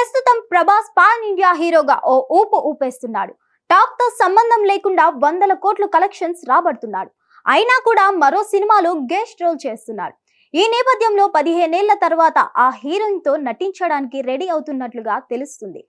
ప్రస్తుతం Prabhas pan India హీరోగా ఓ ఊపు ఊపేస్తున్నాడు. టాక్ తో సంబంధం లేకుండా వందల కోట్లు కలెక్షన్స్ రాబడుతున్నాడు. అయినా కూడా మరో సినిమాలో గెస్ట్ రోల్ చేస్తున్నాడు. ఈ నేపథ్యంలో 15 ఏళ్ల తర్వాత ఆ హీరోయిన్ తో నటించడానికి రెడీ అవుతున్నట్లుగా తెలుస్తుంది.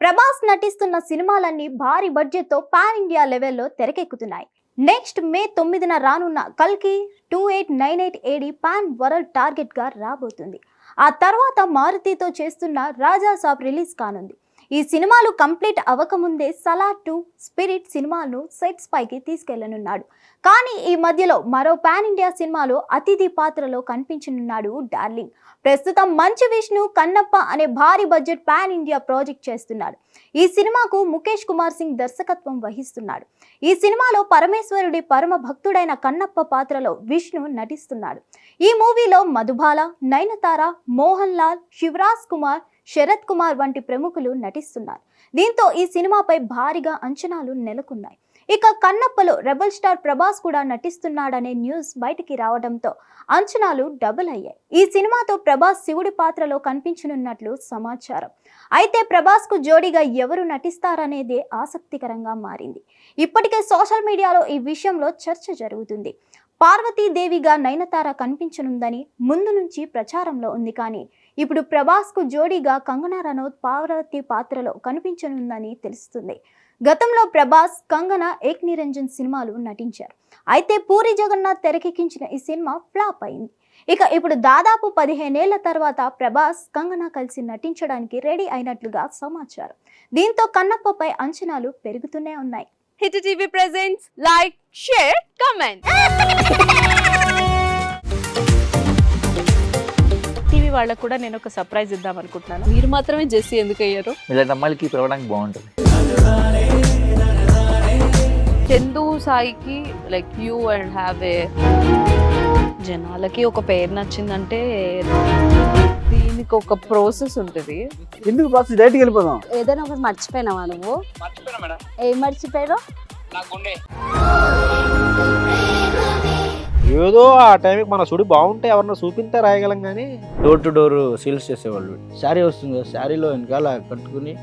ప్రభాస్ నటిస్తున్న సినిమాలన్నీ భారీ బడ్జెట్ తో పాన్ ఇండియా లెవెల్లో తెరకెక్కుతున్నాయి. నెక్స్ట్ మే 9న రానున్న కల్కి 2898 AD పాన్ వరల్డ్ టార్గెట్ గా రాబోతుంది. ఆ తర్వాత మారుతితో చేస్తున్న రాజా సాబ్ రిలీజ్ కానుంది. ఈ సినిమాలు కంప్లీట్ అవ్వకముందే సలార్ 2 స్పిరిట్ సినిమాను సెట్స్ పైకి తీసుకెళ్లనున్నాడు. కానీ ఈ మధ్యలో మరో పాన్ ఇండియా సినిమాలో అతిథి పాత్రలో కనిపించనున్నాడు డార్లింగ్. ప్రస్తుతం మంచు విష్ణు కన్నప్ప అనే భారీ బడ్జెట్ పాన్ ఇండియా ప్రాజెక్ట్ చేస్తున్నాడు. ఈ సినిమాకు ముఖేష్ కుమార్ సింగ్ దర్శకత్వం వహిస్తున్నాడు. ఈ సినిమాలో పరమేశ్వరుడి పరమ భక్తుడైన కన్నప్ప పాత్రలో విష్ణు నటిస్తున్నాడు. ఈ మూవీలో మధుబాల, నయనతార, మోహన్ లాల్, శివరాజ్ కుమార్, శరత్ కుమార్ వంటి ప్రముఖులు నటిస్తున్నారు. దీంతో ఈ సినిమాపై భారీగా అంచనాలు నెలకొన్నాయి. ఇక కన్నప్పలో రెబల్ స్టార్ ప్రభాస్ కూడా నటిస్తున్నాడనే న్యూస్ బయటికి రావడంతో అంచనాలు డబుల్ అయ్యాయి. ఈ సినిమాతో ప్రభాస్ శివుడి పాత్రలో కనిపించనున్నట్లు సమాచారం. అయితే ప్రభాస్ కు జోడీగా ఎవరు నటిస్తారనేదే ఆసక్తికరంగా మారింది. ఇప్పటికే సోషల్ మీడియాలో ఈ విషయంలో చర్చ జరుగుతుంది. పార్వతీదేవిగా నయనతార కనిపించనుందని ముందు నుంచి ప్రచారంలో ఉంది. కానీ ఇప్పుడు ప్రభాస్ కు జోడీగా కంగనా రనౌత్ పార్వతి పాత్రలో కనిపించనుందని తెలుస్తుంది. గతంలో ప్రభాస్, కంగనా ఏక్ నిరంజన్ సినిమాలు నటించారు. అయితే పూరి జగన్నాథ్ తెరకెక్కించిన ఈ సినిమా ఫ్లాప్ అయింది. ఇక ఇప్పుడు దాదాపు 15 ఏళ్ల తర్వాత ప్రభాస్, కంగనా కలిసి నటించడానికి రెడీ అయినట్లుగా సమాచారం. దీంతో కన్నప్పపై అంచనాలు పెరుగుతూనే ఉన్నాయి. Hit TV presents like, share, comment. TV వాళ్ళకు కూడా నేను ఒక సర్ప్రైజ్ ఇద్దాం అనుకుంటున్నాను. మీరు మాత్రమే జెస్సీ ఎందుకు అయ్యారు? ఇలాంటి అమ్మాయిలకి పిలవడానికి బాగుంటుంది. చందు సాయికి like you and have a జనాలకి ఒక పేరు నచ్చిందంటే దీనికి ఒక ప్రాసెస్ ఉంటుంది. ఎందుకు ప్రాసెస్ డైరెక్ట్‌గా వెళ్ళిపోదాం. ఏదైనా ఒకటి మర్చిపోయినావా నువ్వు? ఏం మర్చిపోయావు? ఏదో ఆ టైంకి మన సుడి బాగుంటే ఎవరన్నా చూపిస్తే రాయగలం కానీ డోర్ టు డోర్ సేల్స్ చేసేవాళ్ళు. శారీ వస్తుంది, శారీలో వెనకాల కట్టుకుని